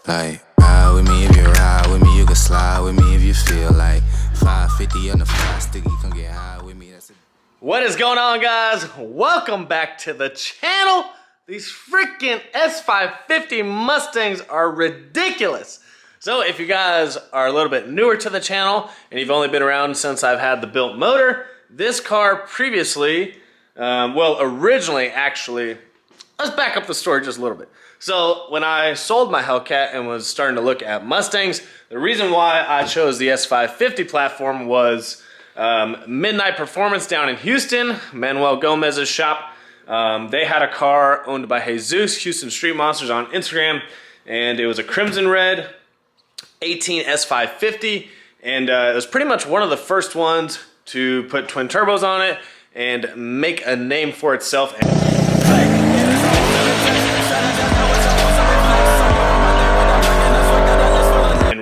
Like, ride with me if you ride with me, you can slide with me if you feel like 550 on the fly sticky, come get high with me. That's it. What is going on, guys? Welcome back to the channel. These freaking S550 Mustangs are ridiculous. So if you guys are a little bit newer to the channel and you've only been around since I've had the built motor, this car previously, originally actually, let's back up the story just a little bit. So when I sold my Hellcat and was starting to look at Mustangs, the reason why I chose the S550 platform was Midnight Performance down in Houston, Manuel Gomez's shop. They had a car owned by Jesus, Houston Street Monsters on Instagram, and it was a crimson red 18 S550, and it was pretty much one of the first ones to put twin turbos on it and make a name for itself. And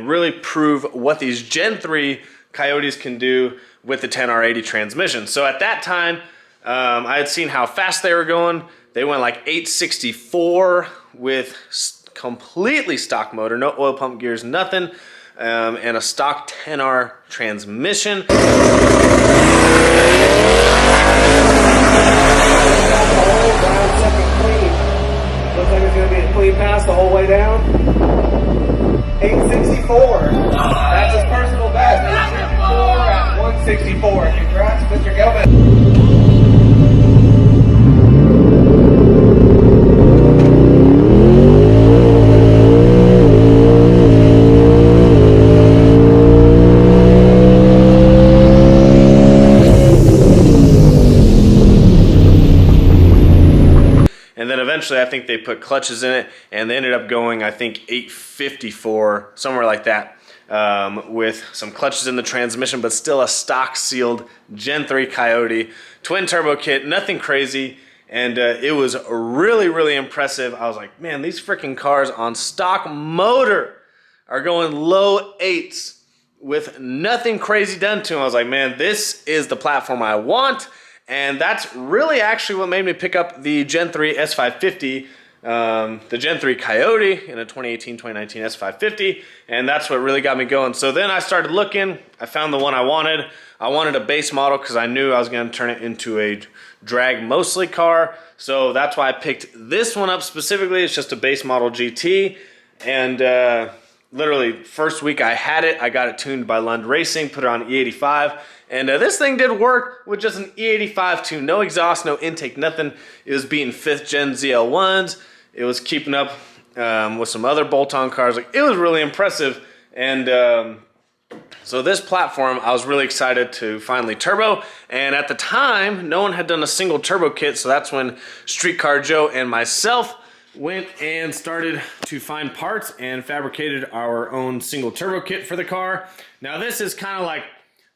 really prove what these Gen 3 Coyotes can do with the 10R80 transmission. So at that time, I had seen how fast they were going. They went like 864 with completely stock motor, no oil pump gears, nothing, and a stock 10R transmission. Looks like it's going to be a clean pass the whole way down. 864. That's his personal best. 864 at 164. Congrats, Mr. Gomez. And then eventually I think they put clutches in it and they ended up going, I think, 854, somewhere like that, with some clutches in the transmission, but still a stock sealed Gen 3 Coyote, twin turbo kit, nothing crazy. And it was really, really impressive. I was like, man, these freaking cars on stock motor are going low eights with nothing crazy done to them. I was like, man, this is the platform I want. And that's really actually what made me pick up the Gen 3 S550, the Gen 3 Coyote in a 2018-2019 S550, and that's what really got me going. So then I started looking, I found the one I wanted. I wanted a base model because I knew I was going to turn it into a drag mostly car, so that's why I picked this one up specifically. It's just a base model GT, and literally first week I had it, I got it tuned by Lund Racing, put it on E85, and this thing did work with just an E85 tune. No exhaust, no intake, nothing. It was beating 5th gen ZL1s. It was keeping up with some other bolt-on cars. Like, it was really impressive. And so this platform, I was really excited to finally turbo. And at the time, no one had done a single turbo kit. So that's when Streetcar Joe and myself went and started to find parts and fabricated our own single turbo kit for the car. Now this is kind of like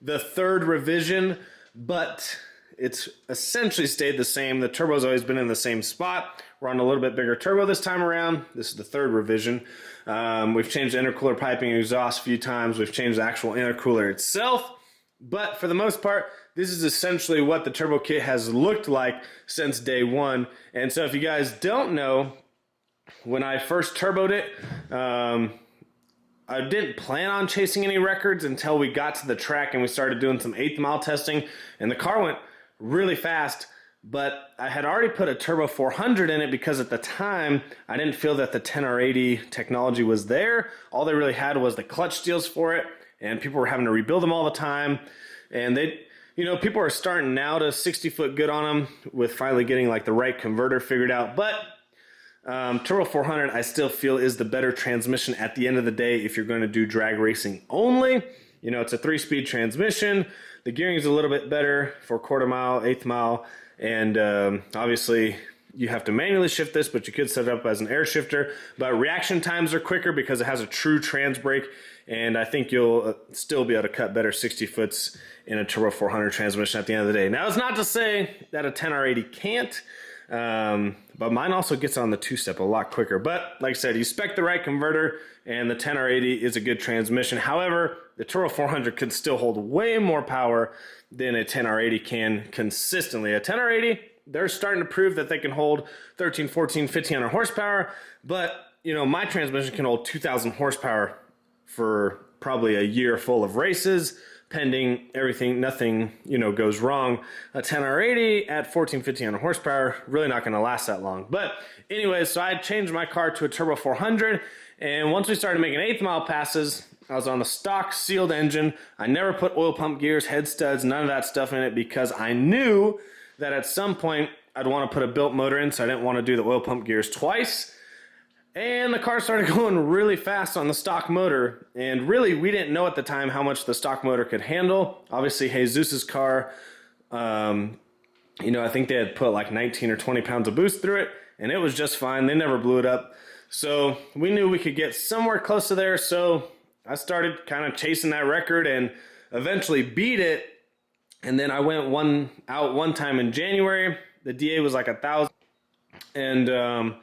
the third revision, but it's essentially stayed the same. The turbo's always been in the same spot. We're on a little bit bigger turbo this time around. This is the third revision. We've changed the intercooler piping and exhaust a few times. We've changed the actual intercooler itself. But for the most part, this is essentially what the turbo kit has looked like since day one. And so if you guys don't know, when I first turboed it, I didn't plan on chasing any records until we got to the track and we started doing some 8th mile testing, and the car went really fast, but I had already put a turbo 400 in it because at the time I didn't feel that the 10R80 technology was there. All they really had was the clutch steels for it, and people were having to rebuild them all the time, and people are starting now to 60 foot good on them with finally getting like the right converter figured out. But Turbo 400 I still feel is the better transmission at the end of the day if you're going to do drag racing only. You know, it's a 3-speed transmission. The gearing is a little bit better for quarter mile, 8th mile, and obviously you have to manually shift this, but you could set it up as an air shifter. But reaction times are quicker because it has a true trans brake, and I think you'll still be able to cut better 60 foots in a Turbo 400 transmission at the end of the day. Now, it's not to say that a 10R80 can't. But mine also gets on the 2-step a lot quicker. But like I said, you spec the right converter and the 10R80 is a good transmission. However, the Turbo 400 could still hold way more power than a 10R80 can consistently. A 10R80, they're starting to prove that they can hold 13, 14, 1500 horsepower, but you know, my transmission can hold 2,000 horsepower for probably a year full of races, pending everything, nothing, you know, goes wrong. A 10R80 at 1,450 horsepower, really not going to last that long. But anyways, so I changed my car to a turbo 400, and once we started making 8th mile passes, I was on the stock sealed engine. I never put oil pump gears, head studs, none of that stuff in it, because I knew that at some point I'd want to put a built motor in, so I didn't want to do the oil pump gears twice. And the car started going really fast on the stock motor, and really we didn't know at the time how much the stock motor could handle. Obviously Jesus's car, you know, I think they had put like 19 or 20 pounds of boost through it, and it was just fine. They never blew it up. So we knew we could get somewhere close to there, so I started kind of chasing that record and eventually beat it. And then I went one time in January. The DA was like 1,000, and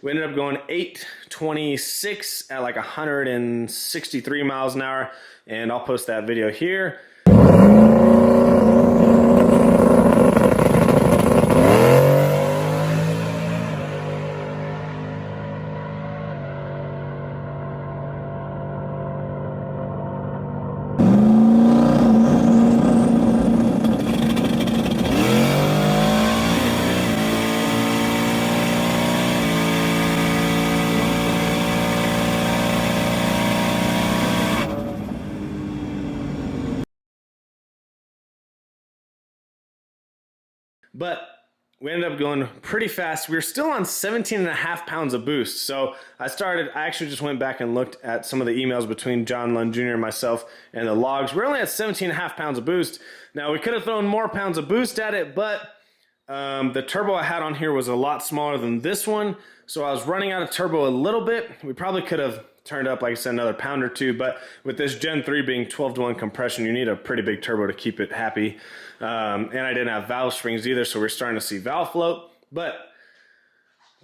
we ended up going 8.26 at like 163 miles an hour, and I'll post that video here. But we ended up going pretty fast. We were still on 17.5 pounds of boost. So I actually just went back and looked at some of the emails between John Lund Jr. and myself and the logs. We're only at 17.5 pounds of boost. Now we could have thrown more pounds of boost at it, but the turbo I had on here was a lot smaller than this one. So I was running out of turbo a little bit. We probably could have turned up, like I said, another pound or two, but with this Gen 3 being 12-to-1 compression, you need a pretty big turbo to keep it happy. And I didn't have valve springs either, so we're starting to see valve float, but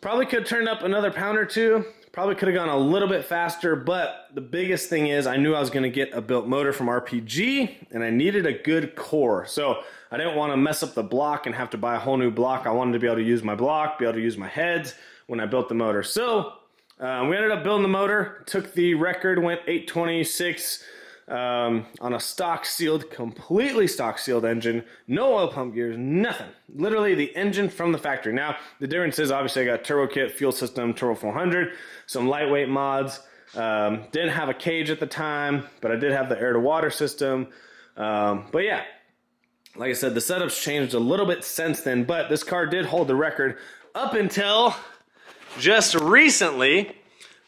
probably could have turned up another pound or two, probably could have gone a little bit faster, but the biggest thing is I knew I was going to get a built motor from RPG, and I needed a good core. So I didn't want to mess up the block and have to buy a whole new block. I wanted to be able to use my block, be able to use my heads when I built the motor. So we ended up building the motor, took the record, went 8.26 on a stock sealed, completely stock sealed engine, no oil pump gears, nothing. Literally the engine from the factory. Now, the difference is obviously I got turbo kit, fuel system, turbo 400, some lightweight mods. Didn't have a cage at the time, but I did have the air to water system. But yeah, like I said, the setup's changed a little bit since then, but this car did hold the record up until just recently,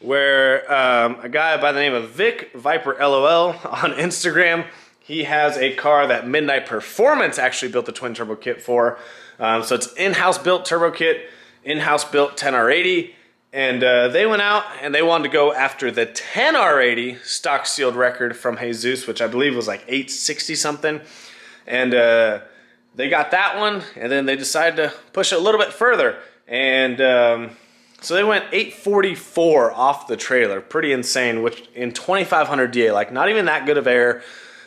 where a guy by the name of Vic Viper LOL on Instagram, he has a car that Midnight Performance actually built the twin turbo kit for. So it's in-house built turbo kit, in-house built 10R80, and they went out and they wanted to go after the 10R80 stock sealed record from Jesus, which I believe was like 860 something, and they got that one, and then they decided to push it a little bit further, and so they went 844 off the trailer, pretty insane, which in 2500 DA, like not even that good of air.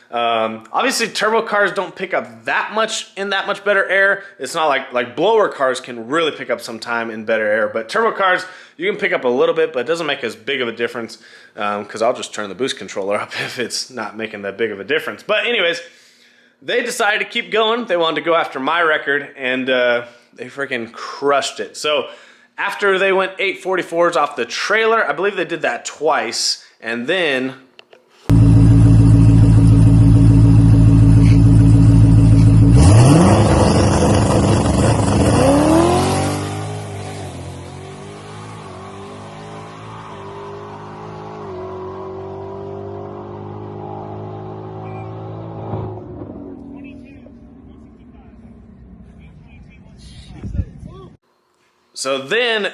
Obviously turbo cars don't pick up that much better air. It's not like blower cars can really pick up some time in better air, but turbo cars, you can pick up a little bit, but it doesn't make as big of a difference, because I'll just turn the boost controller up if it's not making that big of a difference. But anyways, they decided to keep going. They wanted to go after my record, and they freaking crushed it. So after they went 844s off the trailer, I believe they did that twice, and then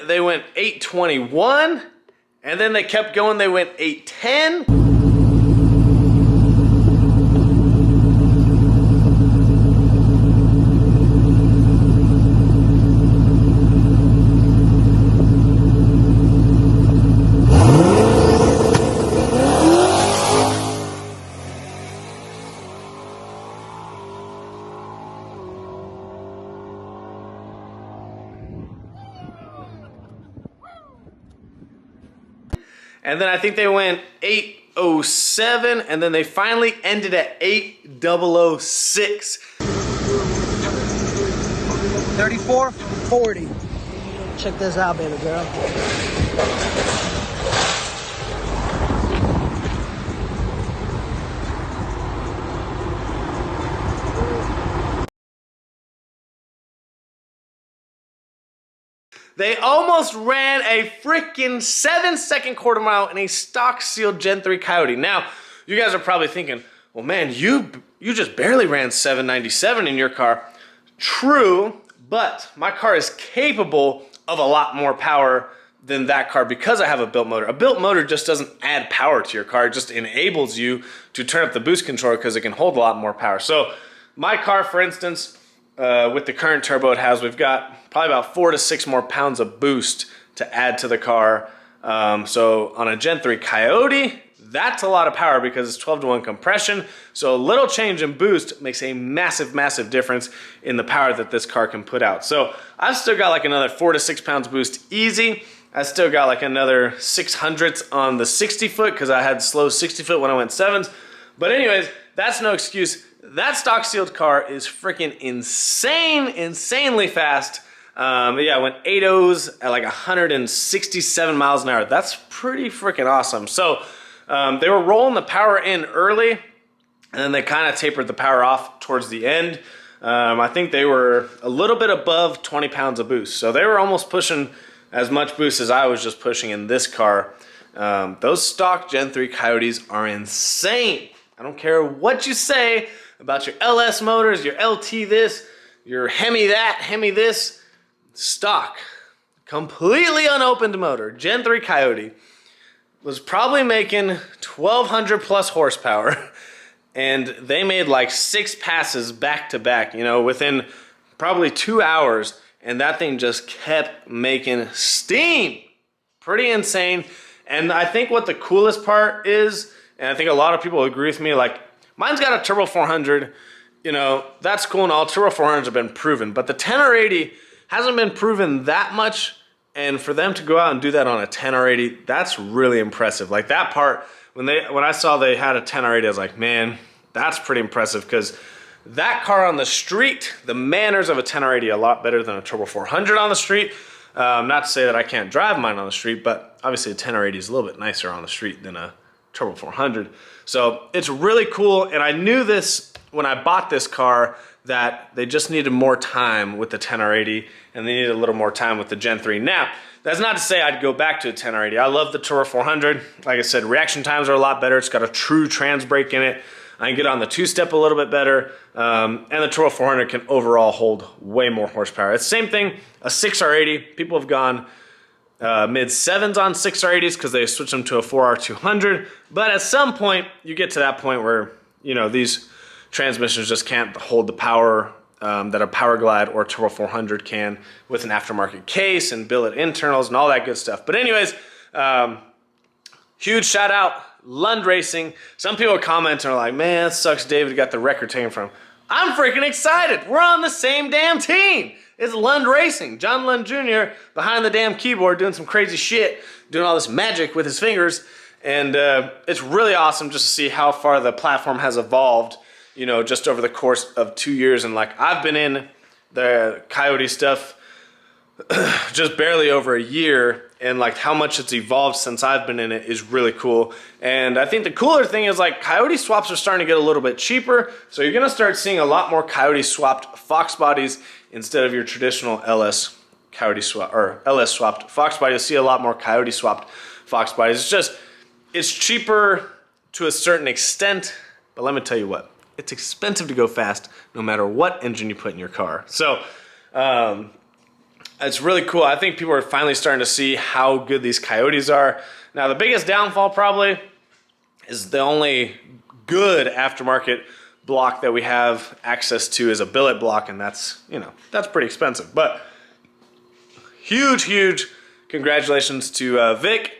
they went 821, and then they kept going. They went 810. And then I think they went 8.07, and then they finally ended at 8.006. 3440. Check this out, baby girl. They almost ran a freaking 7-second quarter mile in a stock sealed Gen 3 Coyote. Now, you guys are probably thinking, well, man, you just barely ran 797 in your car. True, but my car is capable of a lot more power than that car because I have a built motor. A built motor just doesn't add power to your car. It just enables you to turn up the boost controller because it can hold a lot more power. So my car, for instance, with the current turbo it has, we've got probably about 4 to 6 more pounds of boost to add to the car. So on a Gen 3 Coyote, that's a lot of power because it's 12-to-1 compression. So a little change in boost makes a massive, massive difference in the power that this car can put out. So I've still got like another 4 to 6 pounds boost easy. I still got like another 600ths on the 60 foot because I had slow 60 foot when I went 7s. But anyways, that's no excuse. That stock sealed car is freaking insanely fast. Yeah, I went 8.0's at like 167 miles an hour. That's pretty freaking awesome. So they were rolling the power in early, and then they kind of tapered the power off towards the end. I think they were a little bit above 20 pounds of boost. So they were almost pushing as much boost as I was just pushing in this car. Those stock Gen 3 Coyotes are insane. I don't care what you say about your LS motors, your LT this, your Hemi that, Hemi this. Stock, completely unopened motor, Gen 3 Coyote, was probably making 1,200 plus horsepower, and they made like 6 passes back to back, you know, within probably 2 hours, and that thing just kept making steam. Pretty insane. And I think what the coolest part is, and I think a lot of people agree with me, like, mine's got a turbo 400, you know, that's cool and all. Turbo 400s have been proven, but the 10R80 hasn't been proven that much, and for them to go out and do that on a 10R80, that's really impressive. Like that part, when I saw they had a 10R80, I was like, man, that's pretty impressive, because that car on the street, the manners of a 10R80 are a lot better than a Turbo 400 on the street. Not to say that I can't drive mine on the street, but obviously a 10R80 is a little bit nicer on the street than a Turbo 400. So it's really cool, and I knew this when I bought this car, that they just needed more time with the 10R80, and they needed a little more time with the Gen 3. Now, that's not to say I'd go back to a 10R80. I love the Turbo 400. Like I said, reaction times are a lot better. It's got a true trans brake in it. I can get on the 2-step a little bit better, and the Turbo 400 can overall hold way more horsepower. It's the same thing, a 6R80. People have gone mid-7s on 6R80s because they switched them to a 4R200, but at some point, you get to that point where, you know, these transmissions just can't hold the power that a Power Glide or Turbo 400 can with an aftermarket case and billet internals and all that good stuff. But anyways, huge shout out, Lund Racing. Some people comment and are like, man, it sucks David got the record taken from him. I'm freaking excited. We're on the same damn team. It's Lund Racing. John Lund Jr. behind the damn keyboard doing some crazy shit, doing all this magic with his fingers. And it's really awesome just to see how far the platform has evolved, you know, just over the course of 2 years. And like, I've been in the Coyote stuff just barely over a year, and like how much it's evolved since I've been in it is really cool. And I think the cooler thing is like Coyote swaps are starting to get a little bit cheaper, so you're gonna start seeing a lot more Coyote swapped Fox bodies instead of your traditional LS Coyote swap or LS swapped Fox body. You'll see a lot more Coyote swapped Fox bodies. It's cheaper to a certain extent, but let me tell you what, it's expensive to go fast no matter what engine you put in your car. So it's really cool. I think people are finally starting to see how good these Coyotes are. Now, the biggest downfall probably is the only good aftermarket block that we have access to is a billet block, and that's, you know, that's pretty expensive. But huge congratulations to Vic,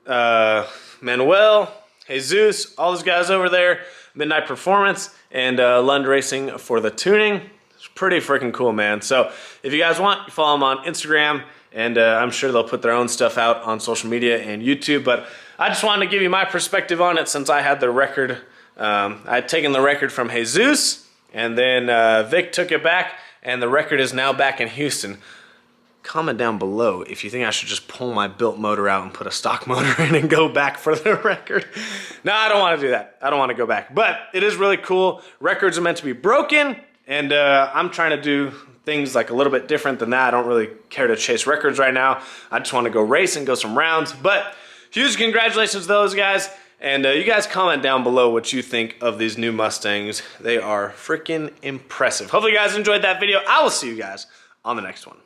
Manuel, Jesus, all those guys over there, Midnight Performance, and Lund Racing for the tuning. It's pretty freaking cool, man. So if you guys want, follow them on Instagram, and I'm sure they'll put their own stuff out on social media and YouTube. But I just wanted to give you my perspective on it since I had the record. I had taken the record from Jesus, and then Vic took it back, and the record is now back in Houston. Comment down below if you think I should just pull my built motor out and put a stock motor in and go back for the record. No, I don't want to do that. I don't want to go back. But it is really cool. Records are meant to be broken, and I'm trying to do things like a little bit different than that. I don't really care to chase records right now. I just want to go race and go some rounds. But huge congratulations to those guys. And you guys comment down below what you think of these new Mustangs. They are freaking impressive. Hopefully you guys enjoyed that video. I will see you guys on the next one.